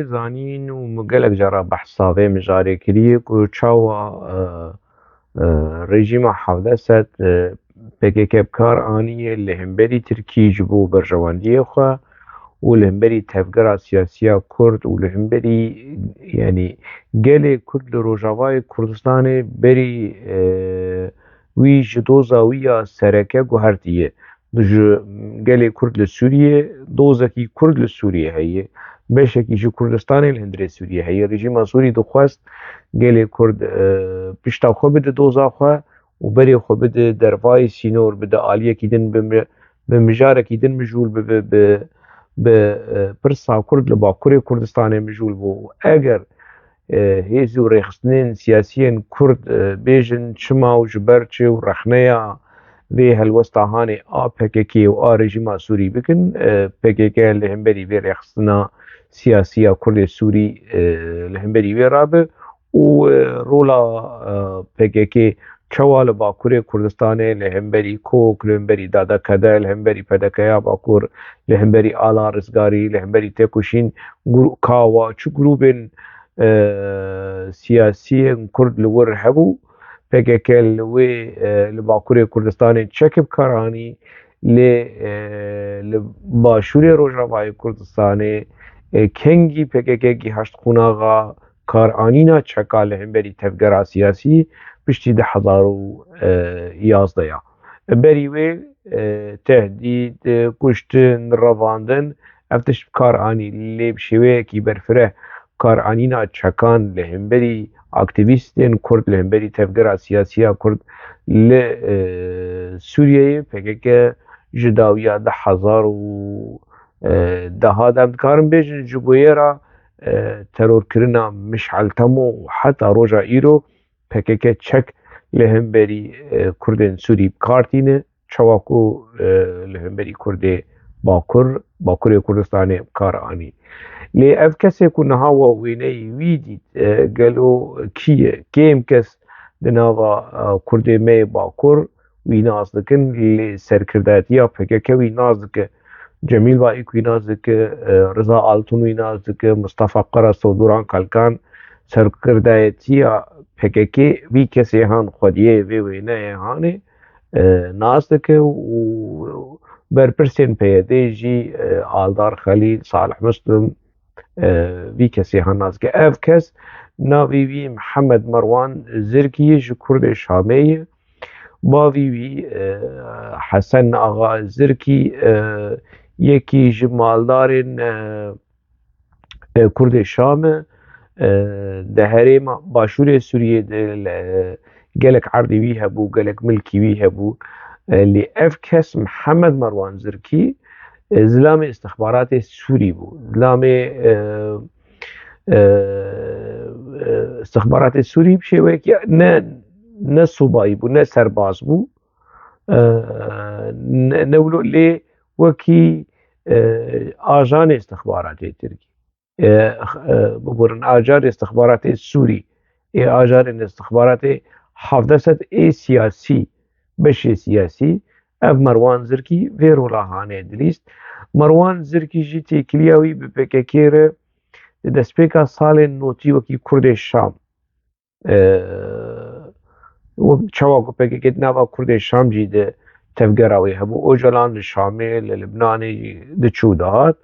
زانین و مگلک جارا بحثاوه مجاری کریه که چاوا رژیم حوله ست PKK بکار آنیه لهمبری ترکی جبو برجواندیه خواه و لهمبری تفگرا سیاسیا کرد و لهمبری يعني گل کرد لروجاوای کردستان بری وی جدوزا ویا سرکه گوهرتیه گل کرد لسوریه دوزکی کرد لسوریه هیه بشکی جو کردستان الهندره سوریه هیه رژیم سوری دخواست گل کرد پشتا خو بده دوزا خو و بری خو بده دروای سینور بده آلیه کیدن به مجاره کیدن مجول به پرسا کرد لباکوری کردستان مجول بو اگر هیزی و ریخستنین سیاسیین کرد بیجن چما و جبرچه و رخنه وی هلوستا هانی PKK و رژیم سوری بکن PKK لهمبری وی ریخستنا سیاسی کرد سوری لهمبری وی رابه و رولا PKK چوال باکور کردستان لهمبری کوک لهمبری دادا کده لهمبری پدکیا باکور لهمبری آلا رزگاری لهمبری تکوشین کاوا چو گروبن سیاسی کرد لور هبو PKK لوی لباکور کردستان چکب کرانی لباشور روجاوای کردستان کنگی PKK گی هشت خوناغا کارانینا چکا لهمبری تفگرا سیاسی پشتی 2011 بری وی تهدید کشتن رواندن افتش کارانی لیب شوی کی برفره کارانینا چکان لهمبری اکتیویستین کرد لهمبری تفگرا سیاسی کرد ل سوریه PKK جداویا 2010 دم کارم بیجن جبویرا ترور کرنا مشعل تمو حتى روجا ایرو PKK چک لهمبری کردن سوری بکارتینه چواکو لهمبری کرده باکور کردستان کارانی لی اف کسی که نهاوا وینه ویدید گلو کیه کیم کس دناوا کرده می باکور وی ناز دکن لی سرکرداتیا PKK وی ناز دکه جمیل وائک وی ناز دکه رضا آلتون وی ناز دکه مصطفى قرص و دوران کلکان سرکرداتیا PKK وی کسی هان خودیه وی وینه هانه ناز دکه و برپرسین پیده جی آلدار خلیل صالح مسلم وی کسی هان ناز که اف کس ناوی وی محمد مروان زرکی جو کرد شامیه با وی حسن آغا زرکی یکی جمالدارین کرد شامه ده هرم باشور سوریه گلک عرضی وی هبو گلک ملکی وی هبو لی اف کس محمد مروان زرکی زلام استخبارات سوری بو زلام استخبارات سوری بشه که نه صوبایی بو نه سرباز بو نولو لی وکی آجان استخبارات ترکی ببرن آجار استخبارات سوری آجار استخبارات حافظت سیاسی بشه سیاسی اف مروان زرکی ویرو لاهانه دلیست مروان زرکی جی تکلیاوی به PKK ره دسپیکا سال نوتی وکی کرد شام و چواکو PKK نوا کرد شام جی ده تفگراوی هبو اوجلان لشامه للبنانی ده چودات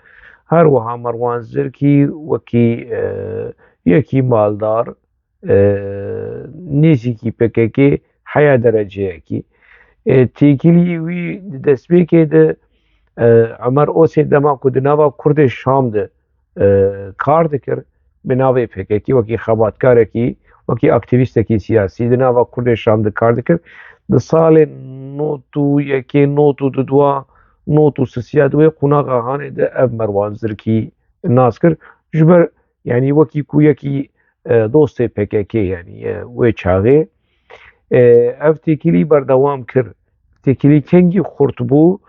هر وها مروان زرکی وکی یکی مالدار نیسی کی PKK حیا درجه کی تیکلی وی دسپیکه ده عمر اوسی دما کو دناوا کرد شام ده کار دکر بناوی PKK وکی خباتکار کی وکی اکتیویست کی سیاسی دناوا کرد شام ده کار دکر ده سال نوتو یکی نوتو دوا نوتو سسیاد وی قناغا هانه ده اف مروان زرکی ناز کر جبر yani وکی کو یکی دوست PKK yani وی چاغه اف تکلی بردوام کر تکلی کنگی خورت بو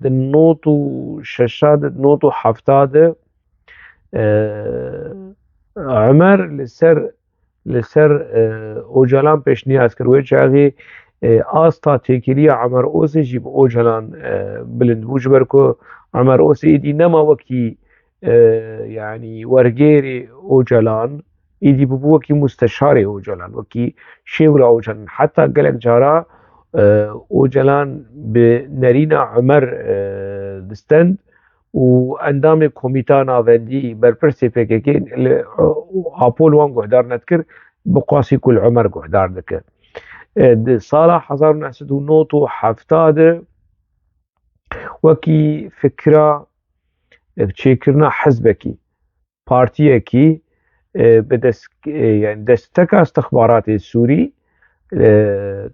د نوتو ششاد نوتو هفتاد عمر لسر اوجلان پیش نیاز کر وی چاغه آستا تکلی عمر اوسی جیب اوجلان بلند بو جبر کو عمر اوسی دی نما وکی يعني ورگێری ئۆجەلان ئیدی ببوو وەکی مستەشاری ئۆجەلان وەکی شێولا ئۆجەلان حتا gelek cara ئۆجەلان bi Nerîna Emer distend û endamê Komîta Navendî berpirsê PKK li apol wan guhdar nedikir bi qasî ku li Emer guhdar dike. Di sala 1970 de wekî fikra çêkirina hezbekî partiyekî bi desteka istixbaratê Sûrî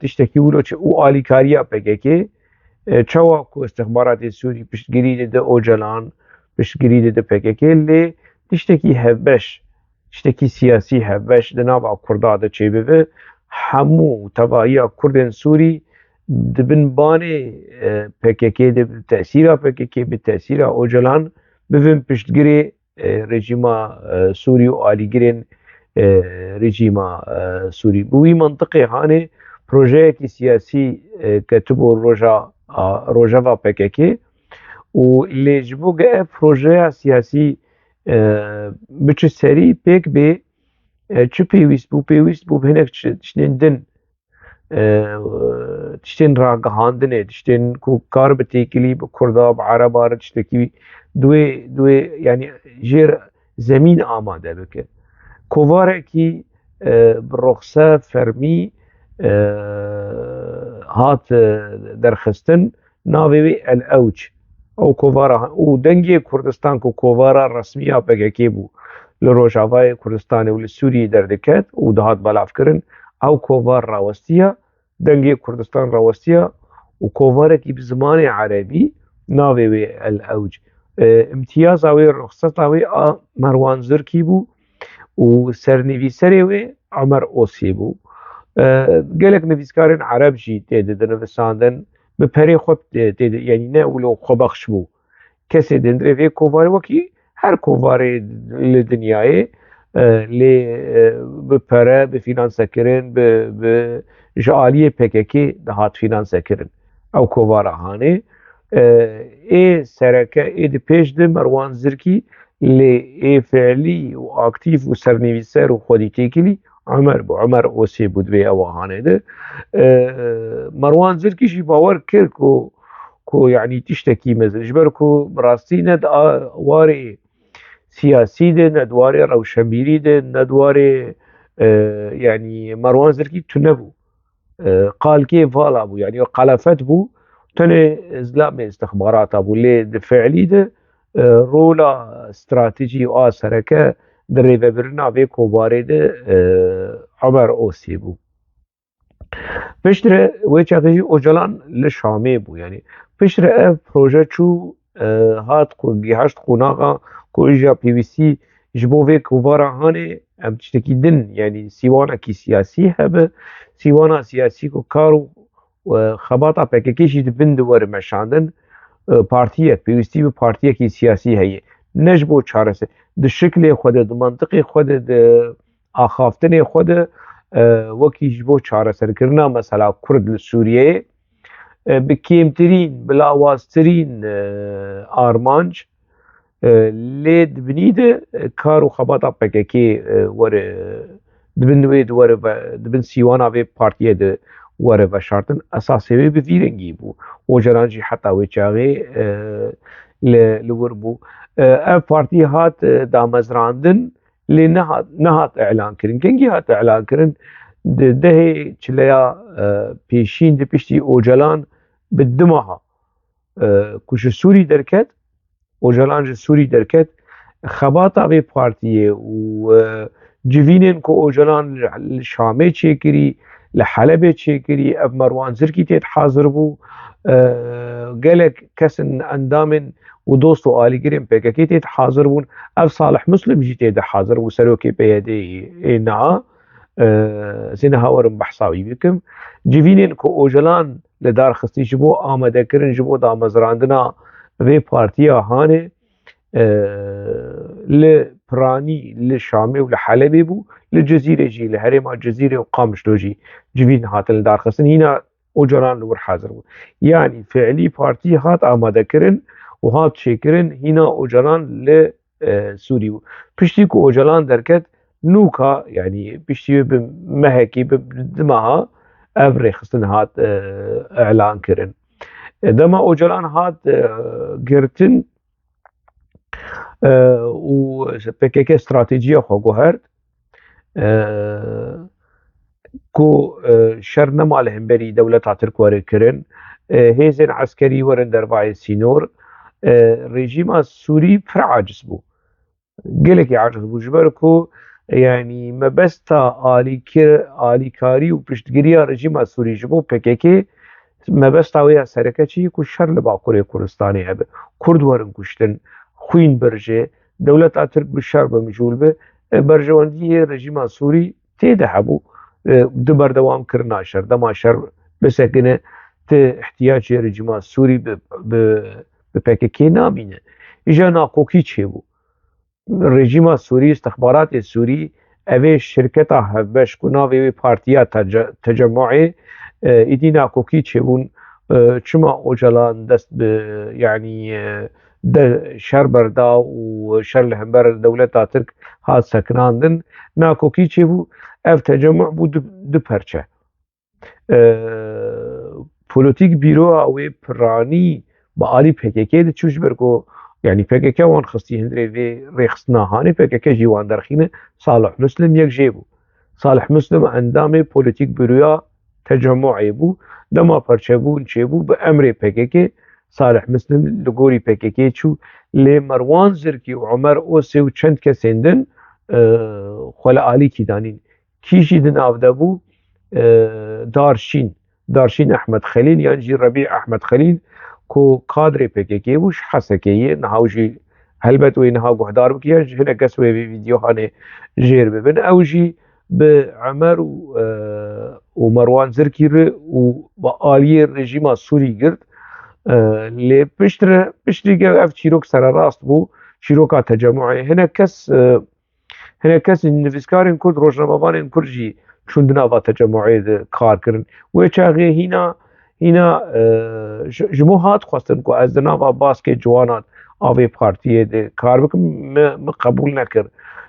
tiştekî wilo û alîkariya PKK çawa ku istixbaratê Sûrî piştgirî dide Öcalan piştgirî dide PKK lê tiştekî hevbeş tiştekî siyasî hevbeş di nava Kurda de çêbive hemû tevahiya Kurdên Sûrî dibin banê PKK de bi tesîra PKK bi tesîra Öcalan bivin piştgirê rejîma Sûrî û alîgirên rejîma Sûrî. Bi wî mantiqê hanê projeyekî siyasî ketibû rojeva PKK û lê ji bo ev projeya siyasî biçe serî pêk bê çi pêwîst bû pêwîst bû hinek tiştên din tiştên ragihandinê tiştên ku kar bi têkilî bi Kurda bi Ereba re tiştekî duê yani jêr zemîn amade bike. Kovarekî bi rexse fermî hat derxistin navê wê El Ewc ew kovara û dengê Kurdistan ku kovara resmiya PKK bû li Rojavayê Kurdistanê û li Sûriyê derdiket û dihat belavkirin ew kovar rawestiya dengê Kurdistan rawestiya û kovarekî bi zimanê erebî navê wê El Ewc. İmtiyaza wê rexseta wê a Merwan Zirkî bû û sernivîserê wê Emer Osî bû. Gelek nivîskarên ereb jî tê de dinivisandin bi perê xwe tê de yanî ne wilo xwebexş bû. Kesê dindirê vê kovarê wekî her kovarê li dinyayê lê bi pere bi fînansekirin bi ji aliyê PKK dihat fînansekirin. Ew kovara hanê ê sereke ê di pêş de Merwan Zirkî lê ê feelî û aktîv û sernivîser û xwedî têkilî Emer bû Emer Osî bû divê ewa hanê de. Merwan Zirkî jî bawer kir ku yanî tiştekî mezin ji ber ku bi rastî ne di warê siyasî de ne di warê rewşenbîrî de ne di warê yanî Merwan Zirkî tune bû. Qalkê vala bû yanî qelefet bû tenê zilamê istixbarata bû lê di feelî de rola stratejî a sereke di rêvebirina vê kovarê de Emer Osî bû. Piştre wê çaxê jî Öcalan li Şamê bû yanî piştre ev proje çû hat giheşt qunaxa ku îja pêwîstî ji bo vê kovara hanê em tiştekî din yanî sîwanekî siyasî hebe sîwana siyasî ku kar û xebata PKK jî dibin di were meşandin partiyek pêwîstî bi partiyekî siyasî heye ne ji bo çareser di şiklê xwe de di mantiqê xwe de di axaftinê xwe de wekî ji bo çareserkirina mesela Kurd li Sûriyeyê bi kêmtirîn bi lawaztirîn armanc lê dibinî de kar û xebata PKK were dibin wê dibin sîwana vê partiyê de were veşartin esasê wê bi vî rengî bû. Öcalan jî heta wê çaxê li wir bû. Ev partî hat damezrandin lê nehat elankirin. Kengî hat elankirin di dehê çileya pêşîn di piştî Öcalan bi di meha ku ji Sûrî derket Öcalan ji Sûrî derket xebata vê partiyê û civînên ku Öcalan li Şamê çêkirî li Helebê çêkirî ev Merwan Zirkî tê hazir bû gelek kesên endamên û dost û alîgirên PKK tê hazir bûn ev Salih Muslim jî tê de hazir bû serokê PYDê niha zê niha werim behsa wî bikim civînên ku Öcalan li darxistî ji bo amadekirin ji bo damezrandina vê partiya hanê li Piranî li Şamê û li Helebê bû li Cezîrê jî li herêma Cezîrê û Qamişlo jî civîn hatin li darxistin hîna Öcalan li wir hazir bû. Yani feelî partî hat amadekirin û hat çêkirin hîna Öcalan li سوری بو پشتی که اوجلان درکت نوکا يعني پشتی بمهکی بدمها افري خصن هات اعلان كرن دما اوجلان هات گرتن و PKK استراتيجية خو گوهرد كو شر نما لهم بري دولة ترك وري كرن هيزن عسكري ورن درباي سينور رژیم سوری پر عاجز بو گلکی عاجز بو جبرکو يعني مبستا آلیکاری و پشتگیری رژیم سوری جبو PKK مبستا ویا سرکچی کو شر لباکوری کردستانی هبه کرد ورن کشتن خوین برجه دولت ترک بشر بمجول به برجواندی رژیم سوری تیده هبو دبر دوام کرنا شر دما شر بسکنه ته احتیاج رژیم سوری به PKK نامینه ایجا ناکوکی چه بو رژیم سوری استخبارات سوری اوه شرکت هفبش که ناوی پارتیا تجمعی ایدی ناکوکی چه بون چما اوجلان دست به يعني شر بردا و شر لهمبر دولتا ترک هات سکناندن ناکوکی چه بو اف تجمع بو دو پرچه پولیتیک بیرو اوه پرانی با آلی PKK ده چوش برگو يعني PKK وان خصي هندري في ريخصنا هاني PKK جيوان درخينه صالح مسلم يك جيبو صالح مسلم اندام بوليتيك برويا تجمعي بو دما پرچبون چيبو بأمر PKK صالح مسلم لغوري PKK چو لمروان زركي وعمر اوسي و چند كسندن خلا آلي كي دانين كيشي دن آفدابو دارشين احمد خليل يعني جي ربيع احمد خليل کو کادر PKK بوش حسکیه نهاوجی هلبت و اینها گهدار بکیه هنه کس و ویدیو هانه جیر ببین او جی به عمر و مروان زرکی رو و با آلی رژیم سوری گرد لی پشتری که اف چیروک سر راست بو چیروکا تجمعی هنه کس نویسکارین کرد روشنامه‌بانین کرد جی چوندنا با تجمعی کار کرن و چاقی هینا جمو هات خواستن که از دناوا باسک جوانات آوی پارتیه ده کار بکن ما قبول نکر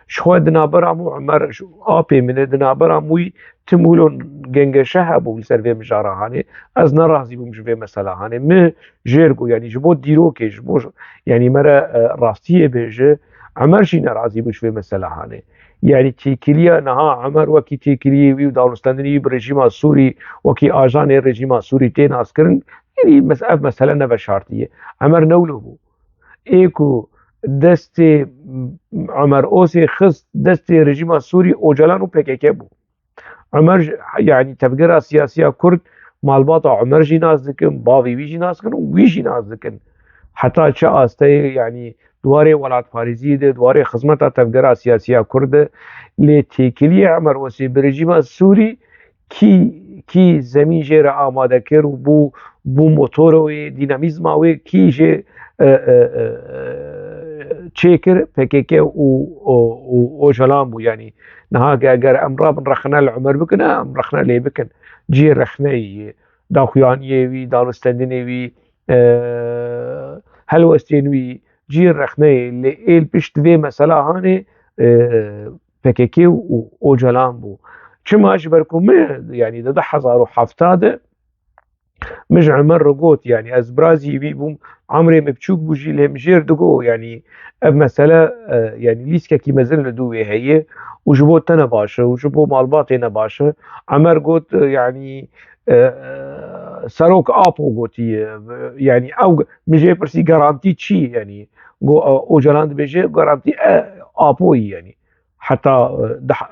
شخواه دنابرامو عمر آپی منه دنابراموی تمولون گنگشه هبو سر وی مجاره هانه از نرازی بوم جوه مثلا هانه ما جرگو يعني جبو دیرو که جبو يعني مرا راستیه بیجه عمر شي نرازی بو جوه مثلا هانه يعني تيكيليا نها عمر وكي تيكيليا وي داونستاندني برژیم سوری وكي آجان رژیم سوری تين عسكرن يعني مسألة نبا شرطية عمر نولو بو ايكو دست عمر اوسي خص دست رژیم سوری اوجلان و PKK بو عمر يعني تفكيرها سياسية كرد مالباطا عمر جي ناز دكن باوي وي جي ناز دكن وي جي ناز دكن حتى چه آسته يعني دواره ولات پاریزی ده دواره خدمت تفکر سیاسی کرد لی تکیلی عمر وسی برژیم سوری کی زمین جر آماده کر بو موتور و دینامیزم و کی جه چیکر PKK و اوجلان بو يعني نها اگر امرا بن رخنا العمر بكن ام رخنا لي بكن جي رخني داخواني وي دانستندني وي هلوستين وي جير رخنه اللي ایل پشت وی مسئله هانه PKK و اوجلان بو چما اجبركم يعني ده 1070 مش عمر رقوت يعني از برازي بيبوم عمري مبچوك بوجي لهم جير دقو يعني مسألة يعني ليسكا كي مازال دوي هي وجبو تنا باشا وجبو مالباطي نباشا عمر قوت يعني سروك آبو قوتي يعني او مجي برسي garanti چي يعني قو اوجلان بيجي garanti آبوي يعني حتى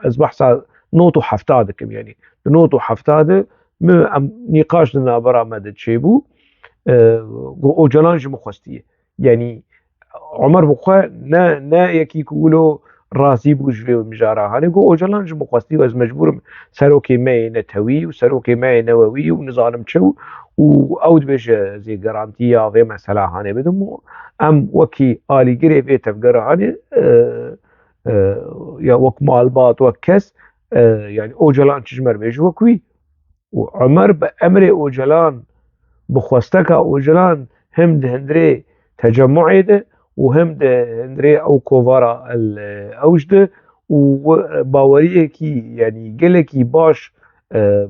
از بحثا نوتو حفتادكم يعني نوتو حفتاده نقاش لنا برا مدد شيبو اوجلان جمو خواستيه يعني عمر بخوا نا يكي كولو راسي بوجوي ومجارة هاني قو اوجلان جمو خواستيه واز مجبور سروكي ماي نتوي وسروكي ماي نووي ونظام تشو واود بيش زي جارانتيا في مسألة هاني بدمو ام وكي آلي جري في تفقر هاني يا وك مالبات وكس يعني اوجلان تجمر بيش وكوي وعمر بأمر اوجلان بخواستك اوجلان هم دهندري تجمعي ده وهم ده هندري أو كوفارا الأوجد وباوريه كي يعني قلكي باش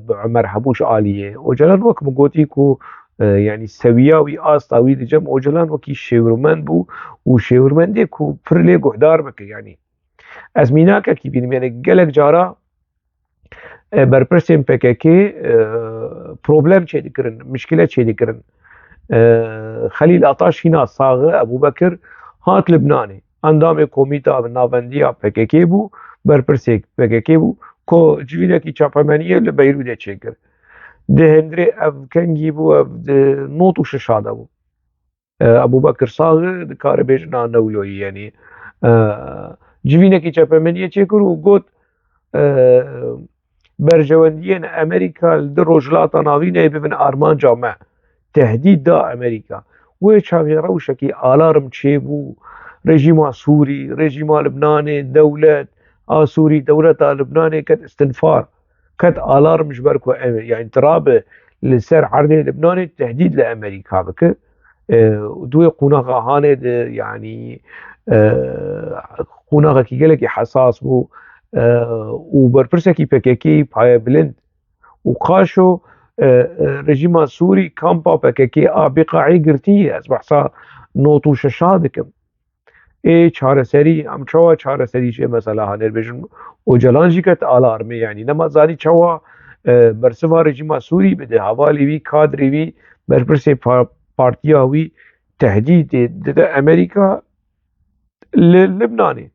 بعمر حبوش عالية وجلان وك مقوتيكو يعني سوياوي آستاوي دجم وجلان وكي شيورمان بو وشيورمان ديكو فرلي قهدار بك يعني أزميناك كي بين يعني قلق جارا برپرسیم PKK problem چه دکرن مشکله چه دکرن خلیل آتاش هنا صاغه ابو بکر هات لبناني اندام کومیتا ناوندیا PKK بو برپرسیک PKK بو کو جویده کی چاپمنیه لبیروده چکر ده هندري اف كنجي بو اف نوت وششاده بو ابو بكر صاغه دكار بيجنا نولوي يعني جوينه کی چاپمنیه چکر و گوت برجونديين امريكا لدروجلات ناوينه ببن ارمان جامع تهديد دا امريكا وشافي روشكي الارم تشيبو رجيم سوري رجيم لبناني دولة سوري دولة لبناني كت استنفار كت الارم جبركو يعني تراب لسر عرض لبناني تهديد لامريكا بك دوي قناغا هاني يعني قناغا كي قالك حساس بو وبرپرسكي PKK پای بلند وقاشو رژیم سوری کامپا PKK بقاعی گرتی از بحثا نوتو ششادکم ای چاره سری ام چوا چاره سری چه مثلا هنر بجن اوجلان جی کت آلارمه يعني نما زانی چوا برسوا رژیم سوری بده حوالی وی کادری وی برپرسی پارتیا وی تهدید ده امریکا لبناني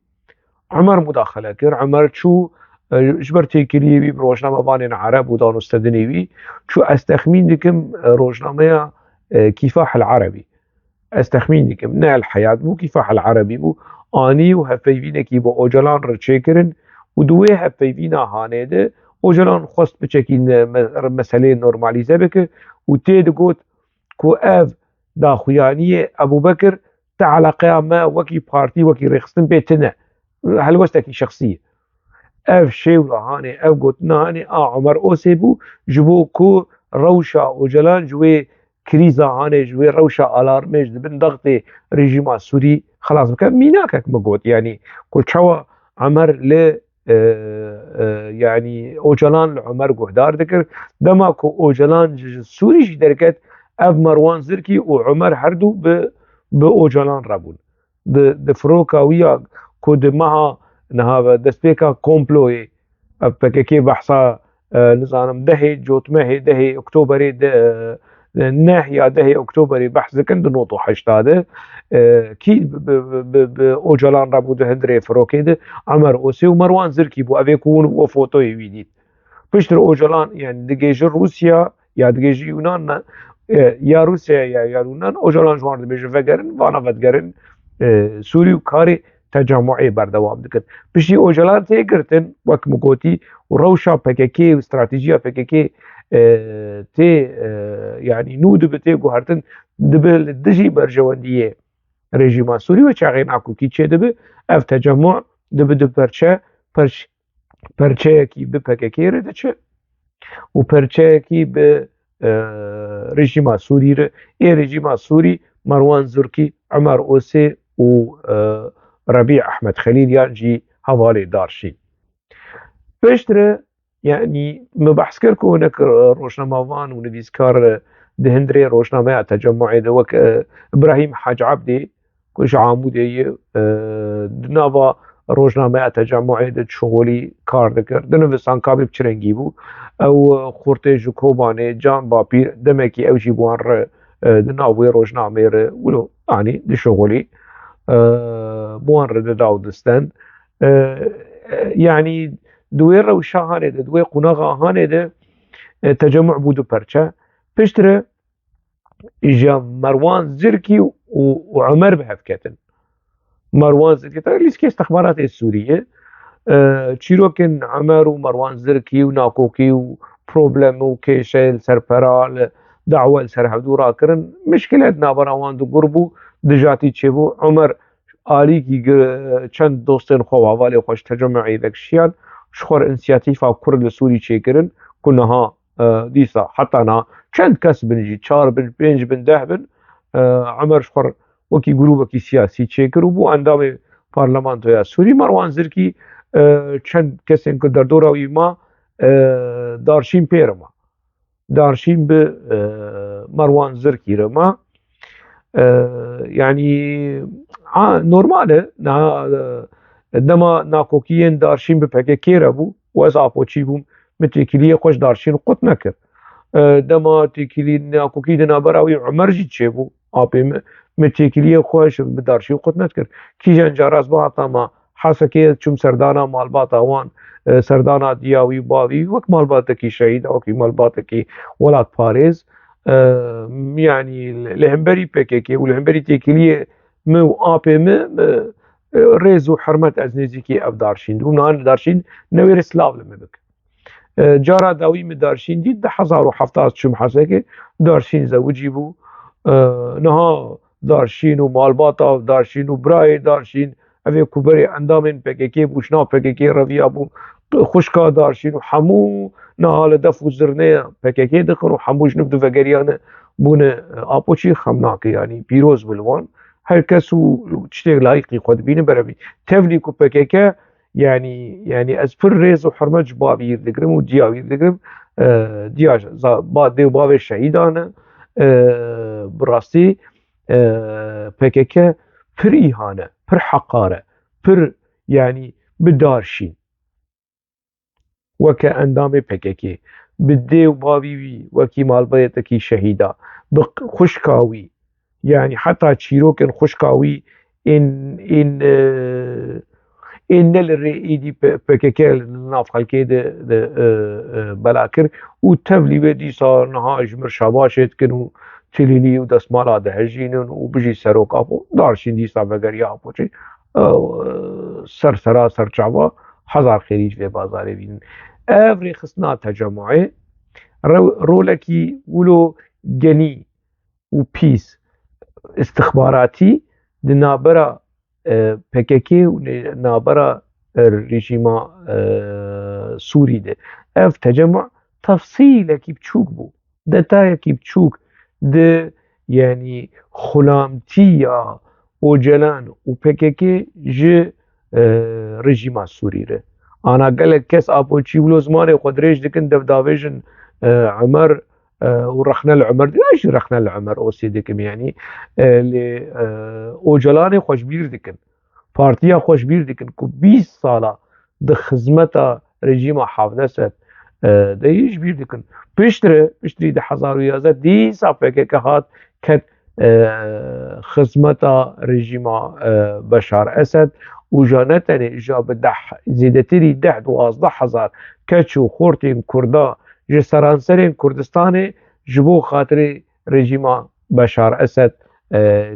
عمر مداخله كر عمر شو جبر تيكليوي بروجنامه بانين عرب ودانو استدنيوي شو استخمين دكم روجنامه كفاح العربي استخمين دكم نا الحياة بو كفاح العربي بو اني وهفيفينكي بو اوجلان رتشيكرن ودوي هفيفينا هانيده اوجلان خست بچكين مسألة نورماليزه بك وتيد قوت كو اف داخويانية ابو بكر تعالى قيامة وكي بارتي وكي رخصتن بيتنا هلوستكي شخصية اف شيولا هاني اف قوتنا هاني عمر اوسيبو جبو كو روشا وجلان جوي كريزا هاني جوي روشا الارميج دبن ضغطي ريجيما سوري خلاص بكم ميناكك مقوت يعني كل شوا عمر ل يعني اوجلان عمر قهدار ذكر دماكو اوجلان سوري جي دركت اف مروان زركي وعمر هردو باوجلان رابون د فروكا ويا كود معها نها دسبيكا كومبلوي PKK بحثا نظام دهي جوتمه دهي اكتوبري ناحية دهي اكتوبري بحث كند نوطو حشتاده كي اوجلان رابو ده هندري فروكي عمر اوسي ومروان زركي بو افيكون وفوتوي ويديت بشتر اوجلان يعني دقيج روسيا يا دقيج يونان يا روسيا يا يونان اوجلان جوان دبيج فقرن وانا فتقرن سوري وكاري تجمعي بردوام دكن بشي اوجلان تيقرتن وك مقوتي وروشا PKK واستراتيجية PKK تي يعني نود بتيقو هرتن دبل دجي برجواندية رژیم سوری و چاقین اكو كي چه دبه اف تجمع دبه دو پرچه کی به PKK رده چه و پرچه کی به رژیم سوری ره ای رژیم سوری مروان زركي عمر اوسي و ربيع احمد خليل يانجي حوالي دارشي بشتره يعني مبحث كركو هناك روشناموان ونبيسكار دهندري روشنامه تجمعي دوك ابراهيم حاج عبدي كش عامودي دنافا روشنامه تجمعي دد شغولي كار دكر دنفسان كابل بچرنگي بو او خورتي جوكوباني جان بابير دمكي او جيبوان دناوي روشنامه ولو يعني دي شغولي بوان رد داودستان يعني دوی روشا هانه ده دوی قناغا هانه ده تجمع بودو پرچه پشتره اجا مروان زركي وعمر بهفكتن مروان زركي ليسكي استخبارات السورية تشيروكن عمر ومروان زركي وناكوكي وبروبلم وكيشيل سرپرال دعوة سرحدورا كرن مشكلة نابراوان دو قربو دجاتي تشيبو عمر آليكي چند دوستين خو حوالي خوش تجمعي ذاك الشيان شخور انسياتيفا كرد سوري چيكرن كنها ديسا حتى نا چند كس بنجي 4 بن 5 بن 10 بن عمر شخور وكي جروبكي سياسي تشكر وبو اندام پارلمانتویا سوری مروان زرکی چند کسین که در دوراوی ما دارشین پیرما دارشین به مروان زرکی رما يعني نورماله دما ناکوکیین دارشین به پککی ربو و از آپوچی بوم متکلیه خوش دارشین قط نکر دما تکلی ناکوکی دنا براوی عمر جی چه بو آپی متکلیه خوش دارشین قط نکر کی جنجاراز با تاما حسکه چم سردانا مالبات اوان سردانا دیاوی باوی وک مالبات کی شهید او کی مالبات کی ولات پاریز يعني لهمبري بكيكي ولهمبري تيكليه مو آبي ريزو حرمت از نزيكي اف دارشين دومنا دارشين نوير سلاف لما بك جارا داوي من دارشين دي ده 1070 شم حسكي دارشين زوجي بو نها دارشين ومالباتا دارشين وبراي دارشين اوه كوبري اندامين بكيكي بوشنا بكيكي رويا بو خوشكا دارشين وحمو نهال دفو زرنه پککی دخن و حموش نبدو وگریانه بونه آپوچی خمناکه يعني پیروز بلوان هر کسو چتیق لایقی خود بینه برمی تفلی کو پککه يعني از پر ریز و حرمه جبابیر دگرم و دیاویر دگرم دیاش با دیو باوی شهیدانه براستی پککه پر ایهانه پر حقاره پر يعني بدارشين وك اندام پککی بدي وبابي وكي مالبيتكي شهيدا خشكاوي يعني حتى تشيروكن خشكاوي ان الرئيدي بككي ناف خلكي بلاكر وتفلي بدي صار نها اجمر شاباشت كنو تليلي ودسمالا دهجين وبجي سروك ابو دارشين دي صار بغريا ابو سر چاوا هزار خيريج في بازاري بين افري خصنا تجمعي رولكي ولو جني وبيس استخباراتي دنابرا پککی و نابرا رژیما سوری ده اف تجمع تفصيل كي بتشوك بو دتايا كي بتشوك ده يعني خلامتيا وجلان وبككي ج رژیما سوری ره انا قالك كاس ابوچي بلو زماني قدريش دكن دفدافيجن عمر ورخنا العمر دي ايش رخنا العمر او سيدكم يعني اوجلاني خوشبير دكن بارتيا خوشبير دكن كو 20 ساله د خدمتا رژیم حافظت ده ايش بير دكن بيشتري ده 1011 دي صافكه كهات كت خدمتا رژیم بشار اسد وجانتني اجاب ده زيدتري 12,000 كچو خورتين كردا جسرانسرين كردستاني جبو خاطري رژیم بشار اسد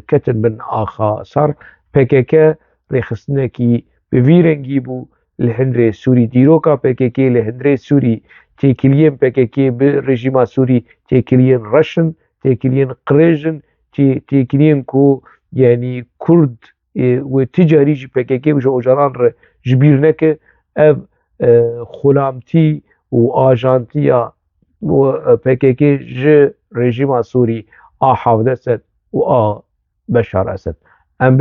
كتن من آخا صار PKK رخصنكي بفيرنجي بو الهندري سوري ديروكا PKK الهندري سوري تيكلين PKK برژیم سوري تيكلين رشن تيكلين قريجن تيكلين كو يعني كرد وتجاري جي PKK وجو جران جبيرنك اف خلامتي وآجانتيا و PKK ج رژیم سوري حافظ اسد و بشار اسد ام